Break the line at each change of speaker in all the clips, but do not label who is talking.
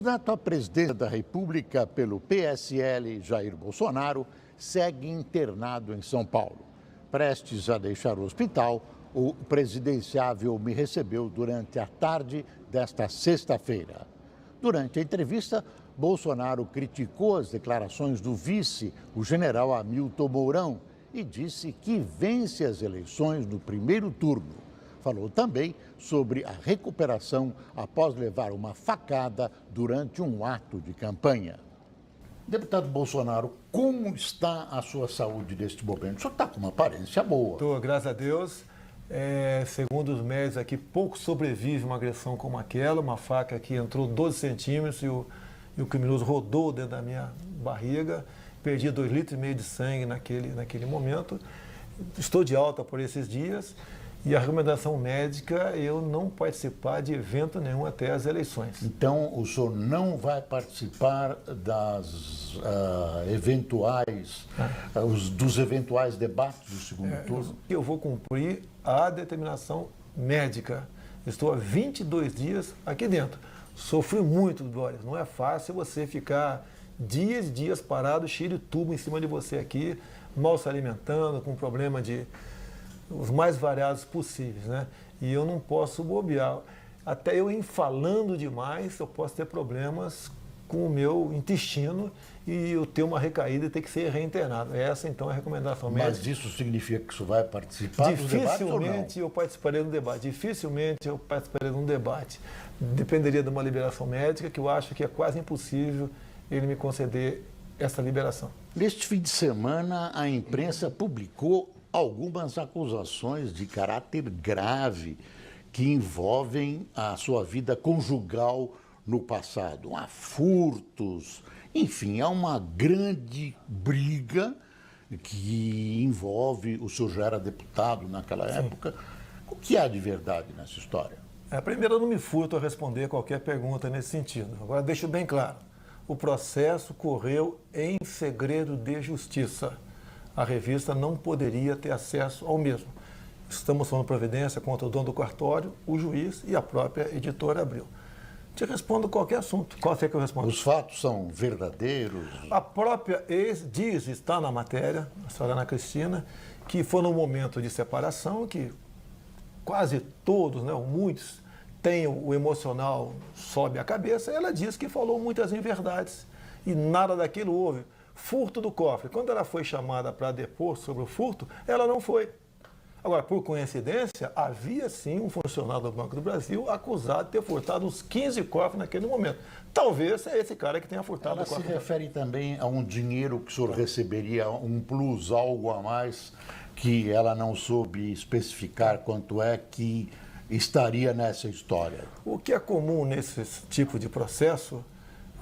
Candidato à presidência da República pelo PSL, Jair Bolsonaro, segue internado em São Paulo. Prestes a deixar o hospital, o presidenciável me recebeu durante a tarde desta sexta-feira. Durante a entrevista, Bolsonaro criticou as declarações do vice, o general Hamilton Mourão, e disse que vence as eleições no primeiro turno. Falou também sobre a recuperação após levar uma facada durante um ato de campanha. Deputado Bolsonaro, como está a sua saúde neste momento? O senhor está com uma aparência boa.
Estou, graças a Deus. Segundo os médicos aqui, pouco sobrevive uma agressão como aquela, uma faca que entrou 12 centímetros e o criminoso rodou dentro da minha barriga. Perdi 2,5 litros de sangue naquele momento. Estou de alta por esses dias. E a recomendação médica é eu não participar de evento nenhum até as eleições.
Então, o senhor não vai participar dos eventuais debates do segundo turno?
Eu vou cumprir a determinação médica. Estou há 22 dias aqui dentro. Sofri muito, Boris. Não é fácil você ficar dias e dias parado, cheio de tubo em cima de você aqui, mal se alimentando, com problema de os mais variados possíveis, né? E eu não posso bobear. Até eu falando demais, eu posso ter problemas com o meu intestino e eu ter uma recaída e ter que ser reinternado. Essa, então, é a recomendação médica.
Mas isso significa que o senhor vai participar do debate ou não?
Dificilmente eu participarei do debate. Dificilmente eu participarei de um debate. Dependeria de uma liberação médica, que eu acho que é quase impossível ele me conceder essa liberação.
Neste fim de semana, a imprensa publicou algumas acusações de caráter grave que envolvem a sua vida conjugal no passado. Há furtos, enfim, há uma grande briga que envolve, o senhor já era deputado naquela época. O que há de verdade nessa história?
Primeiro, eu não me furto a responder qualquer pergunta nesse sentido. Agora, deixo bem claro, o processo correu em segredo de justiça. A revista não poderia ter acesso ao mesmo. Estamos tomando providência contra o dono do cartório, o juiz e a própria editora Abril. Te respondo qualquer assunto. Qual é que eu respondo?
Os fatos são verdadeiros?
A própria ex diz, está na matéria, a senhora Ana Cristina, que foi no momento de separação que quase todos, né, muitos, têm o emocional sobe a cabeça. Ela diz que falou muitas inverdades e nada daquilo houve. Furto do cofre. Quando ela foi chamada para depor sobre o furto, ela não foi. Agora, por coincidência, havia sim um funcionário do Banco do Brasil acusado de ter furtado uns 15 cofres naquele momento. Talvez seja esse cara que tenha furtado
ela
o cofre.
Se refere também a um dinheiro que o senhor receberia, um plus, algo a mais, que ela não soube especificar quanto é que estaria nessa história.
O que é comum nesse tipo de processo,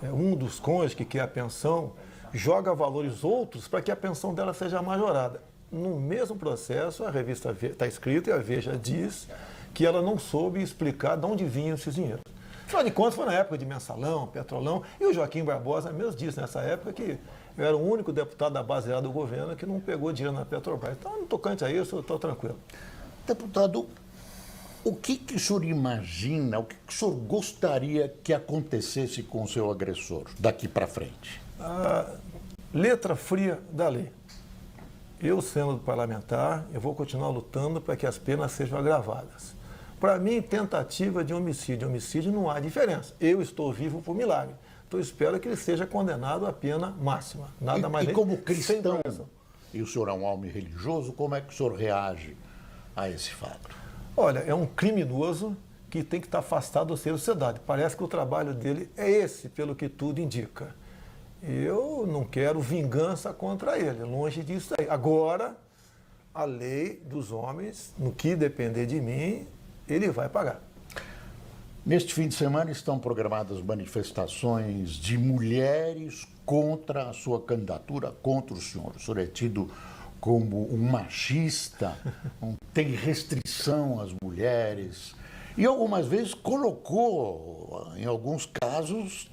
um dos cônjuges que quer a pensão joga valores outros para que a pensão dela seja majorada. No mesmo processo, a revista está escrito e a Veja diz que ela não soube explicar de onde vinham esses dinheiros. Afinal de contas, foi na época de Mensalão, Petrolão, e o Joaquim Barbosa mesmo disse nessa época que eu era o único deputado da base do governo que não pegou dinheiro na Petrobras. Então, no tocante a isso, eu estou tranquilo.
Deputado, o que o senhor imagina, o que o senhor gostaria que acontecesse com o seu agressor daqui para frente?
A letra fria da lei. Eu, sendo parlamentar, eu vou continuar lutando para que as penas sejam agravadas. Para mim, tentativa de homicídio não há diferença. Eu estou vivo por milagre. Então, espero que ele seja condenado à pena máxima. Nada mais.
E como cristão, e o senhor é um homem religioso, como é que o senhor reage a esse fato?
Olha, é um criminoso que tem que estar afastado da sociedade. Parece que o trabalho dele é esse, pelo que tudo indica. Eu não quero vingança contra ele, longe disso aí. Agora, a lei dos homens, no que depender de mim, ele vai pagar.
Neste fim de semana estão programadas manifestações de mulheres contra a sua candidatura, contra o senhor. O senhor é tido como um machista, tem restrição às mulheres e algumas vezes colocou, em alguns casos,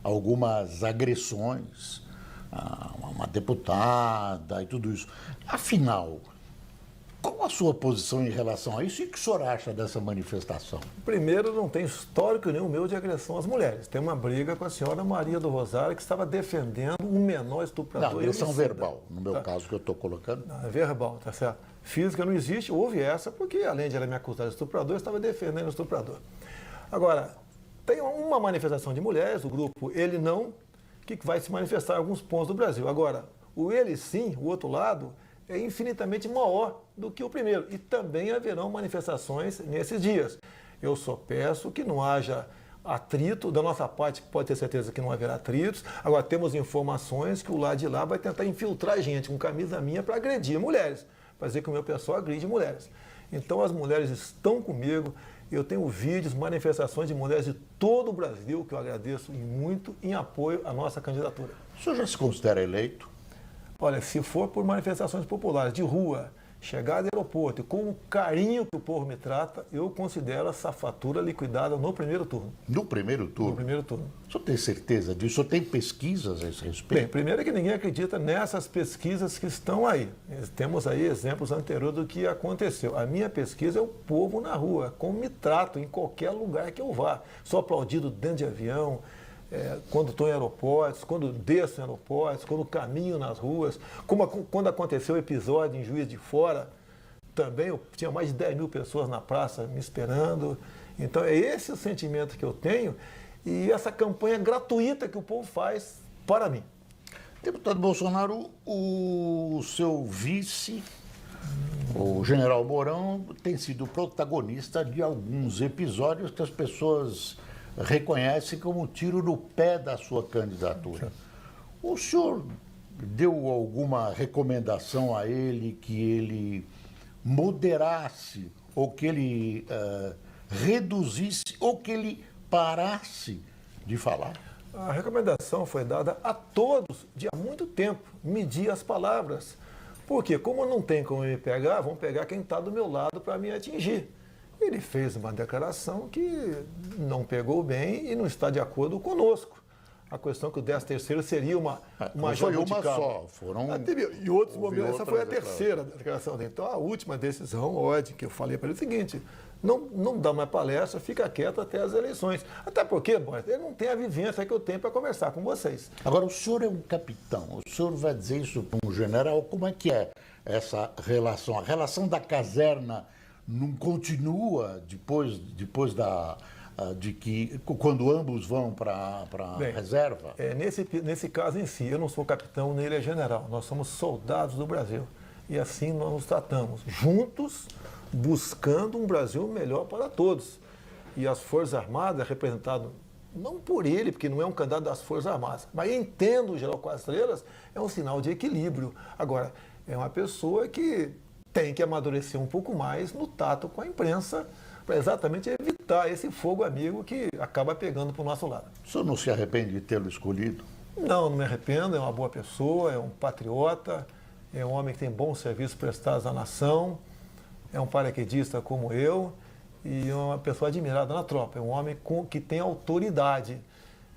algumas agressões a uma deputada e tudo isso. Afinal, qual a sua posição em relação a isso e o que o senhor acha dessa manifestação?
Primeiro, não tem histórico nenhum meu de agressão às mulheres. Tem uma briga com a senhora Maria do Rosário, que estava defendendo um menor estuprador.
Não, agressão verbal, no meu caso que eu estou colocando.
Não, é verbal, tá certo. Física não existe, houve essa, porque além de ela me acusar de estuprador, eu estava defendendo o estuprador. Agora, tem uma manifestação de mulheres, o grupo Ele Não, que vai se manifestar em alguns pontos do Brasil. Agora, o Ele Sim, o outro lado, é infinitamente maior do que o primeiro. E também haverão manifestações nesses dias. Eu só peço que não haja atrito, da nossa parte pode ter certeza que não haverá atritos. Agora, temos informações que o lado de lá vai tentar infiltrar gente com camisa minha para agredir mulheres, para dizer que o meu pessoal agride mulheres. Então, as mulheres estão comigo. Eu tenho vídeos, manifestações de mulheres de todo o Brasil, que eu agradeço muito, em apoio à nossa candidatura.
O senhor já se considera eleito?
Olha, se for por manifestações populares de rua, chegar do aeroporto e com o carinho que o povo me trata, eu considero essa fatura liquidada no primeiro turno.
No primeiro turno?
No primeiro turno.
O senhor tem certeza disso? O senhor tem pesquisas a esse respeito?
Bem, primeiro é que ninguém acredita nessas pesquisas que estão aí. Temos aí exemplos anteriores do que aconteceu. A minha pesquisa é o povo na rua, como me trato em qualquer lugar que eu vá. Sou aplaudido dentro de avião, quando estou em aeroportos, quando desço em aeroportos, quando caminho nas ruas, quando aconteceu o episódio em Juiz de Fora, também eu tinha mais de 10 mil pessoas na praça me esperando. Então é esse o sentimento que eu tenho e essa campanha gratuita que o povo faz para mim.
Deputado Bolsonaro, o seu vice, o general Mourão, tem sido protagonista de alguns episódios que as pessoas reconhece como um tiro no pé da sua candidatura. O senhor deu alguma recomendação a ele que ele moderasse, ou que ele reduzisse, ou que ele parasse de falar?
A recomendação foi dada a todos de há muito tempo, medir as palavras. Porque como não tem como me pegar, vão pegar quem está do meu lado para me atingir. Ele fez uma declaração que não pegou bem e não está de acordo conosco. A questão que o 13º seria uma
foi uma só, foram...
E outros momentos, essa foi a terceira declaração dele. Então, a última decisão, ódio, que eu falei para ele é o seguinte, não dá mais palestra, fica quieto até as eleições. Até porque, ele não tem a vivência que eu tenho para conversar com vocês.
Agora, o senhor é um capitão, o senhor vai dizer isso para um general, como é que é essa relação? A relação da caserna não continua depois de que, quando ambos vão para a reserva?
Nesse caso em si, eu não sou capitão, nem ele é general. Nós somos soldados do Brasil. E assim nós nos tratamos, juntos, buscando um Brasil melhor para todos. E as Forças Armadas, representado não por ele, porque não é um candidato das Forças Armadas, mas entendo o general Quatro Estrelas, é um sinal de equilíbrio. Agora, é uma pessoa que tem que amadurecer um pouco mais no tato com a imprensa, para exatamente evitar esse fogo amigo que acaba pegando para o nosso lado.
O senhor não se arrepende de tê-lo escolhido?
Não me arrependo, é uma boa pessoa, é um patriota, é um homem que tem bons serviços prestados à nação, é um paraquedista como eu e é uma pessoa admirada na tropa, é um homem que tem autoridade.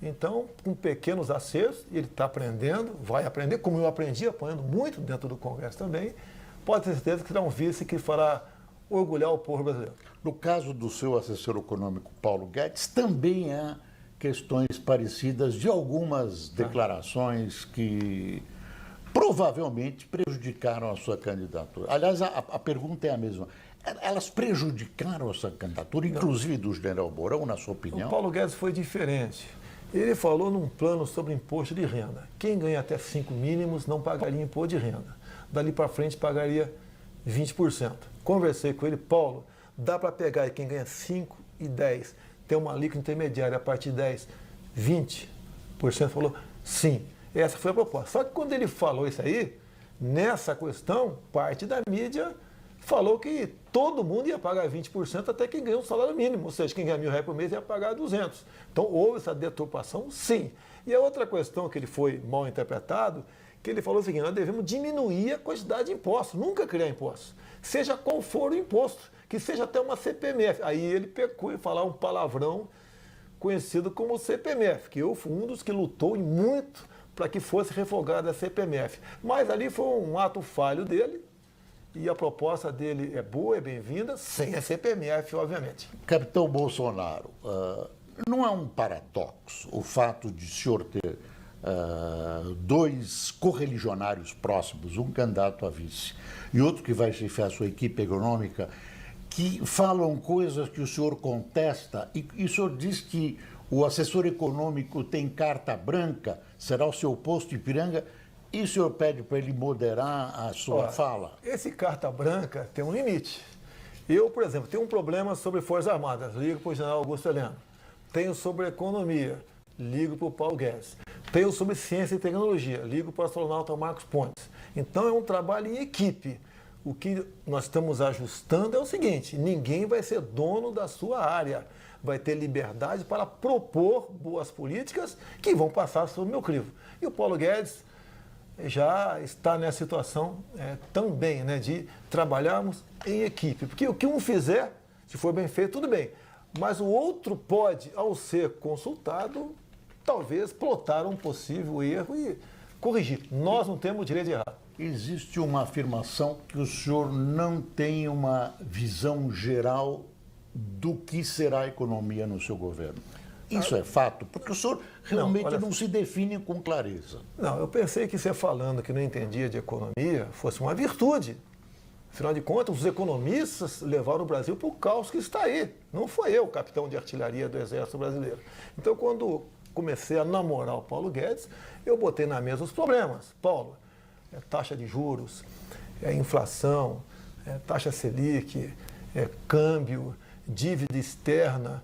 Então, com pequenos acertos, ele está aprendendo, vai aprender, como eu aprendi, apanhando muito dentro do Congresso também, pode ter certeza que será um vice que fará orgulhar o povo brasileiro.
No caso do seu assessor econômico, Paulo Guedes, também há questões parecidas de algumas declarações que provavelmente prejudicaram a sua candidatura. Aliás, a pergunta é a mesma. Elas prejudicaram a sua candidatura, inclusive do general Mourão, na sua opinião?
O Paulo Guedes foi diferente. Ele falou num plano sobre imposto de renda. Quem ganha até 5 mínimos não pagaria imposto de renda. Dali para frente pagaria 20%. Conversei com ele, Paulo, dá para pegar quem ganha 5 e 10, tem uma alíquota intermediária a partir de 10, 20%? Falou, sim. Essa foi a proposta. Só que quando ele falou isso aí, nessa questão, parte da mídia falou que todo mundo ia pagar 20% até quem ganha um salário mínimo, ou seja, quem ganha R$1.000 por mês ia pagar 200. Então houve essa deturpação, sim. E a outra questão que ele foi mal interpretado, que ele falou o seguinte, nós devemos diminuir a quantidade de impostos, nunca criar impostos, seja qual for o imposto, que seja até uma CPMF. Aí ele pecou em falar um palavrão conhecido como CPMF, que eu fui um dos que lutou muito para que fosse revogada a CPMF. Mas ali foi um ato falho dele, e a proposta dele é boa, é bem-vinda, sem a CPMF, obviamente.
Capitão Bolsonaro, não é um paradoxo o fato de o senhor ter dois correligionários próximos, um candidato a vice e outro que vai chefiar a sua equipe econômica, que falam coisas que o senhor contesta e o senhor diz que o assessor econômico tem carta branca, será o seu posto em Ipiranga, e o senhor pede para ele moderar a sua fala?
Esse carta branca tem um limite. Eu, por exemplo, tenho um problema sobre Forças Armadas, ligo para o general Augusto Heleno. Tenho sobre economia, ligo para o Paulo Guedes. Tenho sobre ciência e tecnologia, ligo para o astronauta Marcos Pontes. Então é um trabalho em equipe. O que nós estamos ajustando é o seguinte: ninguém vai ser dono da sua área. Vai ter liberdade para propor boas políticas que vão passar sob o meu crivo. E o Paulo Guedes já está nessa situação também, né, de trabalharmos em equipe. Porque o que um fizer, se for bem feito, tudo bem. Mas o outro pode, ao ser consultado, talvez plotar um possível erro e corrigir. Nós não temos o direito de errar.
Existe uma afirmação que o senhor não tem uma visão geral do que será a economia no seu governo. Isso é fato? Porque o senhor realmente não se define com clareza.
Não, eu pensei que você falando que não entendia de economia fosse uma virtude. Afinal de contas, os economistas levaram o Brasil para o caos que está aí. Não foi eu, capitão de artilharia do Exército Brasileiro. Então, quando comecei a namorar o Paulo Guedes, eu botei na mesa os problemas. Paulo, taxa de juros, inflação, taxa Selic, câmbio, dívida externa.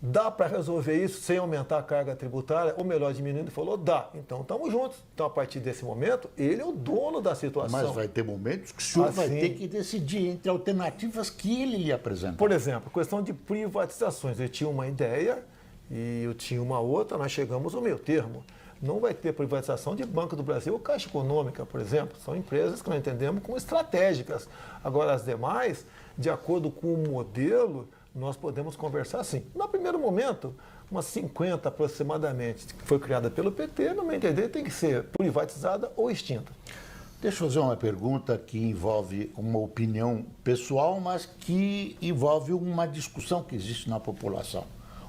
Dá para resolver isso sem aumentar a carga tributária? Ou melhor, diminuindo? Ele falou, dá. Então, estamos juntos. Então, a partir desse momento, ele é o dono da situação.
Mas vai ter momentos que o senhor vai ter que decidir entre alternativas que ele lhe apresenta.
Por exemplo, questão de privatizações. Eu tinha uma ideia e eu tinha uma outra, nós chegamos ao meio termo. Não vai ter privatização de Banco do Brasil ou Caixa Econômica, por exemplo. São empresas que nós entendemos como estratégicas. Agora, as demais, de acordo com o modelo, nós podemos conversar sim. No primeiro momento, umas 50 aproximadamente, que foi criada pelo PT, no meu entender, tem que ser privatizada ou extinta.
Deixa eu fazer uma pergunta que envolve uma opinião pessoal, mas que envolve uma discussão que existe na população.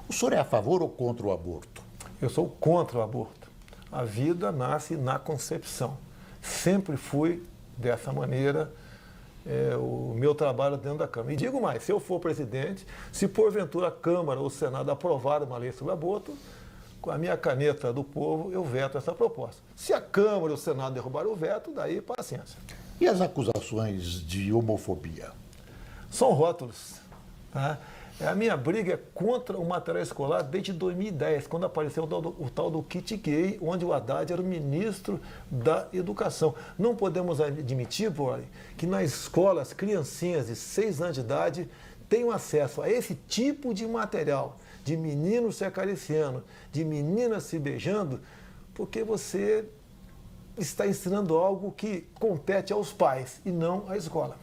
O senhor é a favor ou contra o aborto?
Eu sou contra o aborto. A vida nasce na concepção. Sempre fui dessa maneira. O meu trabalho dentro da Câmara. E digo mais, se eu for presidente, se porventura a Câmara ou o Senado aprovar uma lei sobre aborto, com a minha caneta do povo, eu veto essa proposta. Se a Câmara ou o Senado derrubar o veto, daí paciência.
E as acusações de homofobia?
São rótulos. Tá? A minha briga é contra o material escolar desde 2010, quando apareceu o tal do kit gay, onde o Haddad era o ministro da Educação. Não podemos admitir, Bori, que nas escolas, criancinhas de 6 anos de idade tenham acesso a esse tipo de material, de meninos se acariciando, de meninas se beijando, porque você está ensinando algo que compete aos pais e não à escola.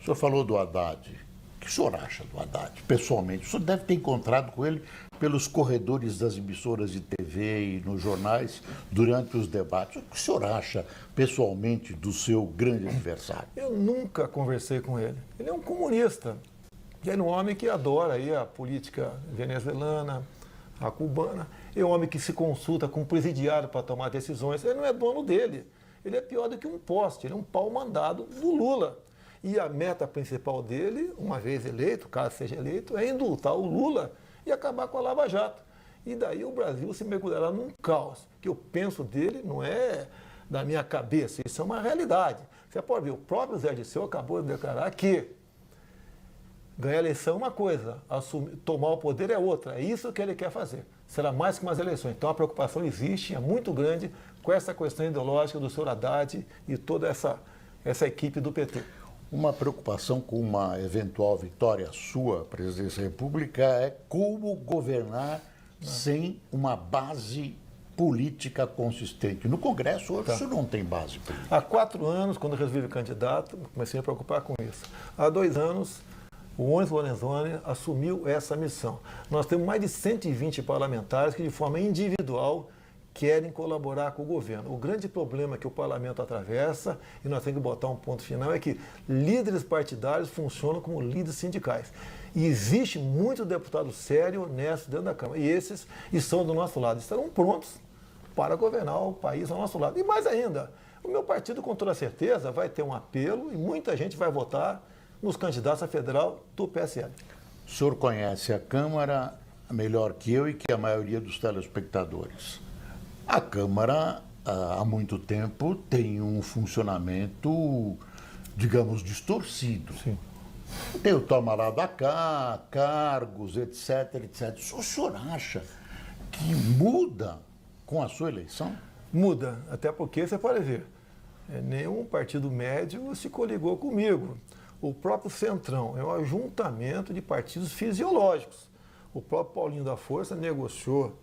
O senhor falou do Haddad. O que o senhor acha do Haddad, pessoalmente? O senhor deve ter encontrado com ele pelos corredores das emissoras de TV e nos jornais durante os debates. O que o senhor acha, pessoalmente, do seu grande adversário?
Eu nunca conversei com ele. Ele é um comunista. Ele é um homem que adora aí a política venezuelana, a cubana. É um homem que se consulta com o presidiário para tomar decisões. Ele não é dono dele. Ele é pior do que um poste. Ele é um pau mandado do Lula. E a meta principal dele, uma vez eleito, caso seja eleito, é indultar o Lula e acabar com a Lava Jato. E daí o Brasil se mergulhará num caos. O que eu penso dele não é da minha cabeça, isso é uma realidade. Você pode ver, o próprio Zé Dirceu acabou de declarar que ganhar a eleição é uma coisa, tomar o poder é outra. É isso que ele quer fazer. Será mais que umas eleições. Então a preocupação existe, é muito grande, com essa questão ideológica do senhor Haddad e toda essa equipe do PT.
Uma preocupação com uma eventual vitória sua, presidência da República, é como governar sem uma base política consistente. No Congresso, hoje, o senhor não tem base política.
Há 4 anos, quando eu resolvi candidato, comecei a me preocupar com isso. Há 2 anos, o Onyx Lorenzoni assumiu essa missão. Nós temos mais de 120 parlamentares que, de forma individual, querem colaborar com o governo. O grande problema que o parlamento atravessa, e nós temos que botar um ponto final, é que líderes partidários funcionam como líderes sindicais. E existe muito deputado sério, honesto dentro da Câmara. E esses estão do nosso lado, estarão prontos para governar o país ao nosso lado. E mais ainda, o meu partido, com toda certeza, vai ter um apelo e muita gente vai votar nos candidatos a federal do PSL.
O senhor conhece a Câmara melhor que eu e que a maioria dos telespectadores. A Câmara, há muito tempo, tem um funcionamento, digamos, distorcido.
Sim.
Tem o toma lá da cá, cargos, etc, etc. O senhor acha que muda com a sua eleição?
Muda, até porque você pode ver, nenhum partido médio se coligou comigo. O próprio Centrão é um ajuntamento de partidos fisiológicos. O próprio Paulinho da Força negociou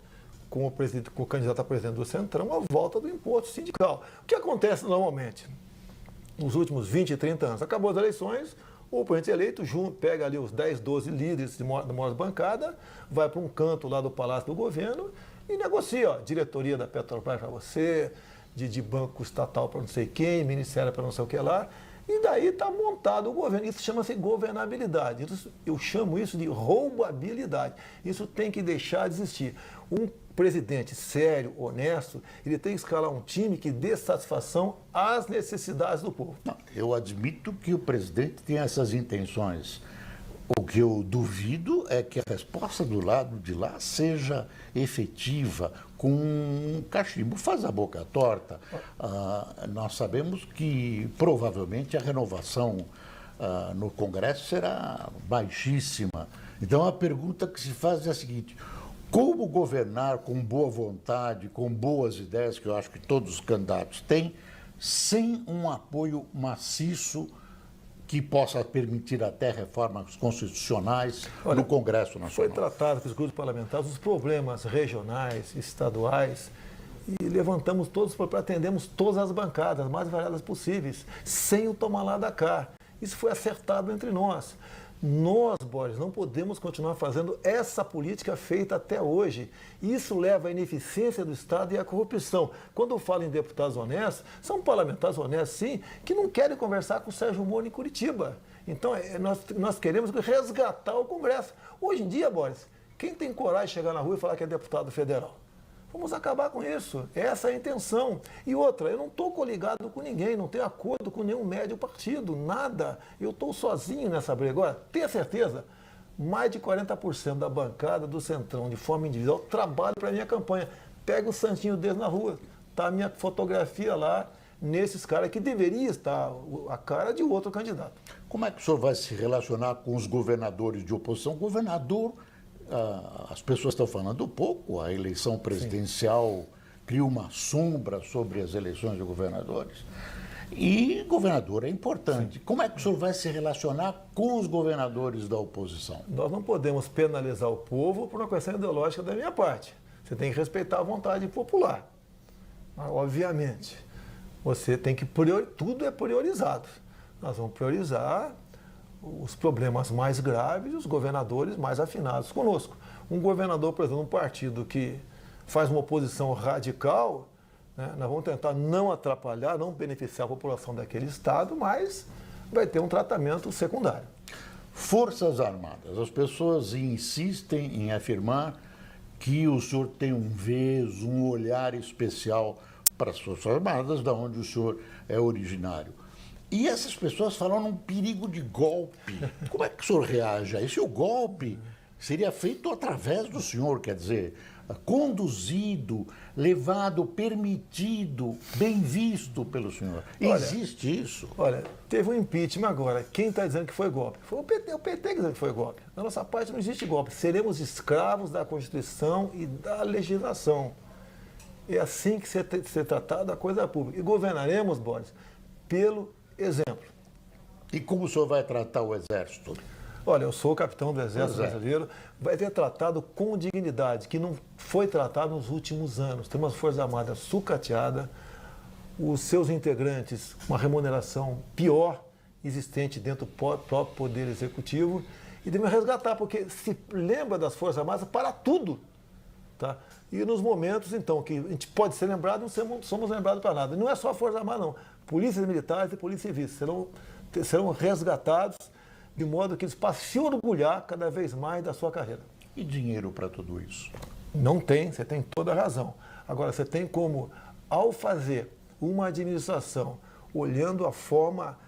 com o candidato a presidente do Centrão a volta do imposto sindical. O que acontece normalmente? Nos últimos 20, 30 anos, acabou as eleições, o presidente eleito pega ali os 10, 12 líderes da maior bancada, vai para um canto lá do Palácio do Governo e negocia, ó, diretoria da Petrobras para você, de banco estatal para não sei quem, ministério para não sei o que lá, e daí está montado o governo. Isso chama-se governabilidade. Eu chamo isso de roubabilidade. Isso tem que deixar de existir. Um presidente sério, honesto, ele tem que escalar um time que dê satisfação às necessidades do povo.
Não, eu admito que o presidente tem essas intenções. O que eu duvido é que a resposta do lado de lá seja efetiva, com um cachimbo. Faz a boca torta. Nós sabemos que provavelmente a renovação no Congresso será baixíssima. Então a pergunta que se faz é a seguinte: como governar com boa vontade, com boas ideias, que eu acho que todos os candidatos têm, sem um apoio maciço que possa permitir até reformas constitucionais no Congresso Nacional?
Foi tratado com os grupos parlamentares os problemas regionais, estaduais, e levantamos todos, atendemos todas as bancadas, as mais variadas possíveis, sem o tomar lá da cá. Isso foi acertado entre nós. Nós, Boris, não podemos continuar fazendo essa política feita até hoje. Isso leva à ineficiência do Estado e à corrupção. Quando eu falo em deputados honestos, são parlamentares honestos, sim, que não querem conversar com o Sérgio Moro em Curitiba. Então, nós queremos resgatar o Congresso. Hoje em dia, Boris, quem tem coragem de chegar na rua e falar que é deputado federal? Vamos acabar com isso. Essa é a intenção. E outra, eu não estou coligado com ninguém, não tenho acordo com nenhum médio partido, nada. Eu estou sozinho nessa briga. Agora, tenha certeza, mais de 40% da bancada do Centrão, de forma individual, trabalha para a minha campanha. Pega o santinho deles na rua. Está a minha fotografia lá, nesses caras que deveria estar a cara de outro candidato.
Como é que o senhor vai se relacionar com os governadores de oposição? Governador... as pessoas estão falando pouco, a eleição presidencial cria uma sombra sobre as eleições de governadores. E governador é importante. Sim. Como é que o senhor vai se relacionar com os governadores da oposição?
Nós não podemos penalizar o povo por uma questão ideológica da minha parte. Você tem que respeitar a vontade popular. Mas, obviamente, você tem que tudo é priorizado. Nós vamos priorizar os problemas mais graves e os governadores mais afinados conosco. Um governador, por exemplo, um partido que faz uma oposição radical, né, nós vamos tentar não atrapalhar, não beneficiar a população daquele estado, mas vai ter um tratamento secundário.
Forças Armadas. As pessoas insistem em afirmar que o senhor tem um olhar especial para as Forças Armadas, da onde o senhor é originário. E essas pessoas falam num perigo de golpe. Como é que o senhor reage a isso? E o golpe seria feito através do senhor, quer dizer, conduzido, levado, permitido, bem visto pelo senhor. Existe isso?
Olha, teve um impeachment agora. Quem está dizendo que foi golpe? Foi o PT que dizendo que foi golpe. Da nossa parte não existe golpe. Seremos escravos da Constituição e da legislação. É assim que ser tratada a coisa pública. E governaremos, Boris, pelo exemplo.
E como o senhor vai tratar o Exército?
Olha, eu sou o capitão do Exército Brasileiro, vai ter tratado com dignidade, que não foi tratado nos últimos anos. Tem uma Força Armada sucateada, os seus integrantes, uma remuneração pior existente dentro do próprio Poder Executivo, e devemos resgatar, porque se lembra das Forças Armadas para tudo. Tá? E nos momentos, então, que a gente pode ser lembrado, não somos lembrados para nada. E não é só a Força Armada, não. Polícias militares e polícias civis serão resgatados de modo que eles possam se orgulhar cada vez mais da sua carreira.
E dinheiro para tudo isso?
Não tem, você tem toda a razão. Agora, você tem como, ao fazer uma administração, olhando a forma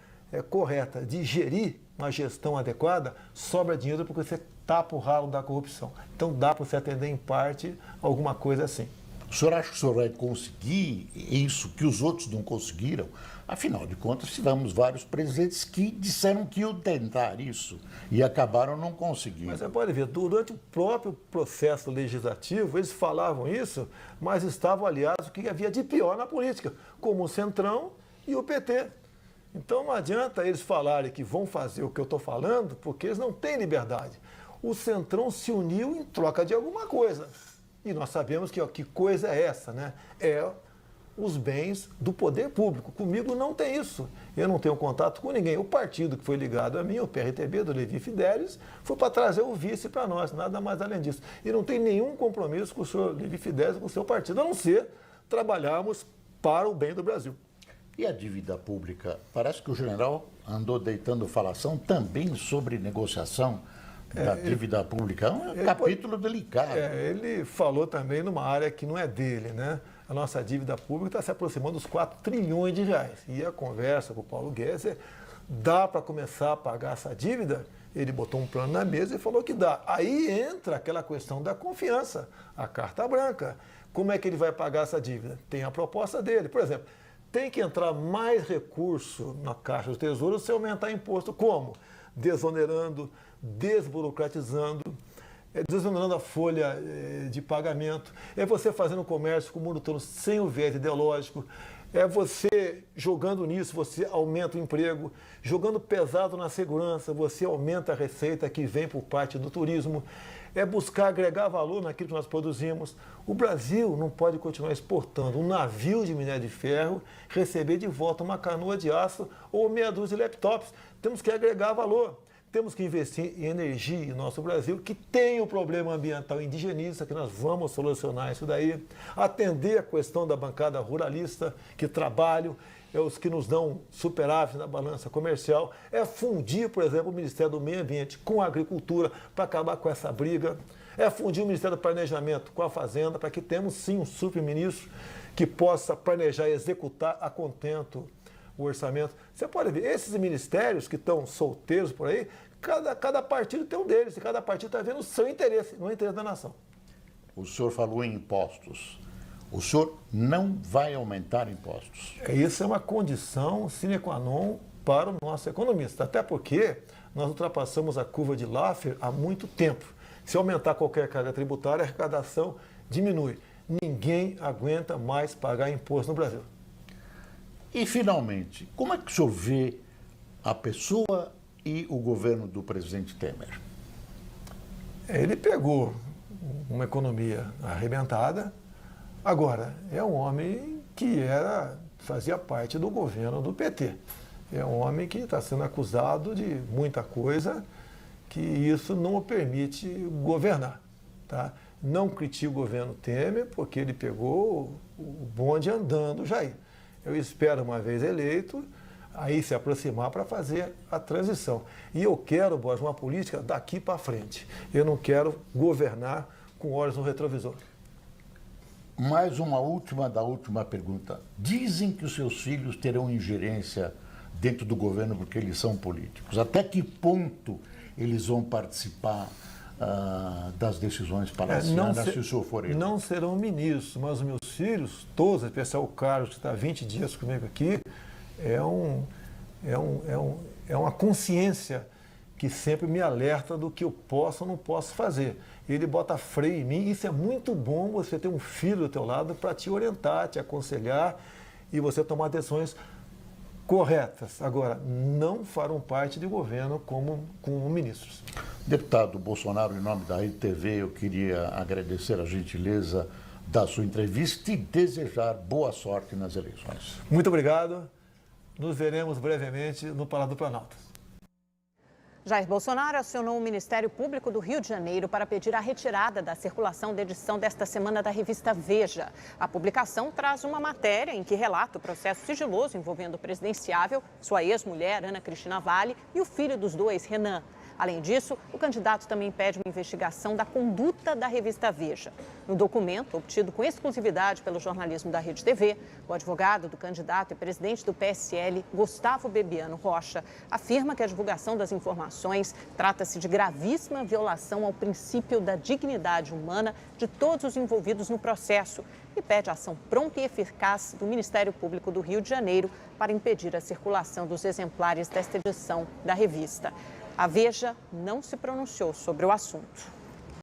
correta de gerir uma gestão adequada, sobra dinheiro porque você tapa o ralo da corrupção. Então dá para você atender em parte alguma coisa assim.
O senhor acha que o senhor vai conseguir isso que os outros não conseguiram? Afinal de contas, tivemos vários presidentes que disseram que iam tentar isso e acabaram não conseguindo.
Mas você pode ver, durante o próprio processo legislativo, eles falavam isso, mas estavam aliados ao que havia de pior na política, como o Centrão e o PT. Então não adianta eles falarem que vão fazer o que eu estou falando, porque eles não têm liberdade. O Centrão se uniu em troca de alguma coisa. E nós sabemos que coisa é essa, né? É os bens do poder público. Comigo não tem isso. Eu não tenho contato com ninguém. O partido que foi ligado a mim, o PRTB, do Levi Fidelis, foi para trazer o vice para nós, nada mais além disso. E não tem nenhum compromisso com o senhor Levi Fidelis, com o seu partido, a não ser trabalharmos para o bem do Brasil.
E a dívida pública? Parece que o general andou deitando falação também sobre negociação da dívida pública. É um capítulo delicado.
Ele falou também numa área que não é dele, né? A nossa dívida pública está se aproximando dos 4 trilhões de reais. E a conversa com o Paulo Guedes dá para começar a pagar essa dívida? Ele botou um plano na mesa e falou que dá. Aí entra aquela questão da confiança, a carta branca. Como é que ele vai pagar essa dívida? Tem a proposta dele. Por exemplo, tem que entrar mais recurso na Caixa do Tesouro se aumentar imposto. Como? Desonerando, desburocratizando, desonerando a folha de pagamento, é você fazendo comércio com o mundo todo sem o viés ideológico, é você jogando nisso, você aumenta o emprego, jogando pesado na segurança, você aumenta a receita que vem por parte do turismo, é buscar agregar valor naquilo que nós produzimos. O Brasil não pode continuar exportando um navio de minério de ferro, receber de volta uma canoa de aço ou meia dúzia de laptops. Temos que agregar valor. Temos que investir em energia em nosso Brasil, que tem o problema ambiental indigenista, que nós vamos solucionar isso daí. Atender a questão da bancada ruralista, que trabalham, é os que nos dão superávit na balança comercial. É fundir, por exemplo, o Ministério do Meio Ambiente com a Agricultura para acabar com essa briga. É fundir o Ministério do Planejamento com a Fazenda para que temos, sim, um super-ministro que possa planejar e executar a contento o orçamento. Você pode ver, esses ministérios que estão solteiros por aí, cada partido tem um deles, e cada partido está vendo o seu interesse, não o interesse da nação.
O senhor falou em impostos. O senhor não vai aumentar impostos.
Isso é uma condição sine qua non para o nosso economista, até porque nós ultrapassamos a curva de Laffer há muito tempo. Se aumentar qualquer carga tributária, a arrecadação diminui. Ninguém aguenta mais pagar imposto no Brasil.
E, finalmente, como é que o senhor vê a pessoa e o governo do presidente Temer?
Ele pegou uma economia arrebentada. Agora, é um homem que fazia parte do governo do PT. É um homem que está sendo acusado de muita coisa, que isso não o permite governar. Tá? Não critico o governo Temer, porque ele pegou o bonde andando, Jair. Eu espero, uma vez eleito, aí se aproximar para fazer a transição. E eu quero, Borges, uma política daqui para frente. Eu não quero governar com olhos no retrovisor.
Mais uma última pergunta. Dizem que os seus filhos terão ingerência dentro do governo porque eles são políticos. Até que ponto eles vão participar das decisões palacianas se o senhor for eleito?
Não serão ministros, mas os meus filhos, todos, em especial o Carlos, que está há 20 dias comigo aqui, é uma consciência que sempre me alerta do que eu posso ou não posso fazer. Ele bota freio em mim. Isso é muito bom, você ter um filho do teu lado para te orientar, te aconselhar e você tomar decisões corretas. Agora, não farão parte de governo como ministros.
Deputado Bolsonaro, em nome da Rede TV, eu queria agradecer a gentileza da sua entrevista e desejar boa sorte nas eleições.
Muito obrigado. Nos veremos brevemente no Palácio do Planalto.
Jair Bolsonaro acionou o Ministério Público do Rio de Janeiro para pedir a retirada da circulação da edição desta semana da revista Veja. A publicação traz uma matéria em que relata o processo sigiloso envolvendo o presidenciável, sua ex-mulher, Ana Cristina Valle, e o filho dos dois, Renan. Além disso, o candidato também pede uma investigação da conduta da revista Veja. No documento, obtido com exclusividade pelo jornalismo da Rede TV, o advogado do candidato e presidente do PSL, Gustavo Bebiano Rocha, afirma que a divulgação das informações trata-se de gravíssima violação ao princípio da dignidade humana de todos os envolvidos no processo e pede ação pronta e eficaz do Ministério Público do Rio de Janeiro para impedir a circulação dos exemplares desta edição da revista. A Veja não se pronunciou sobre o assunto.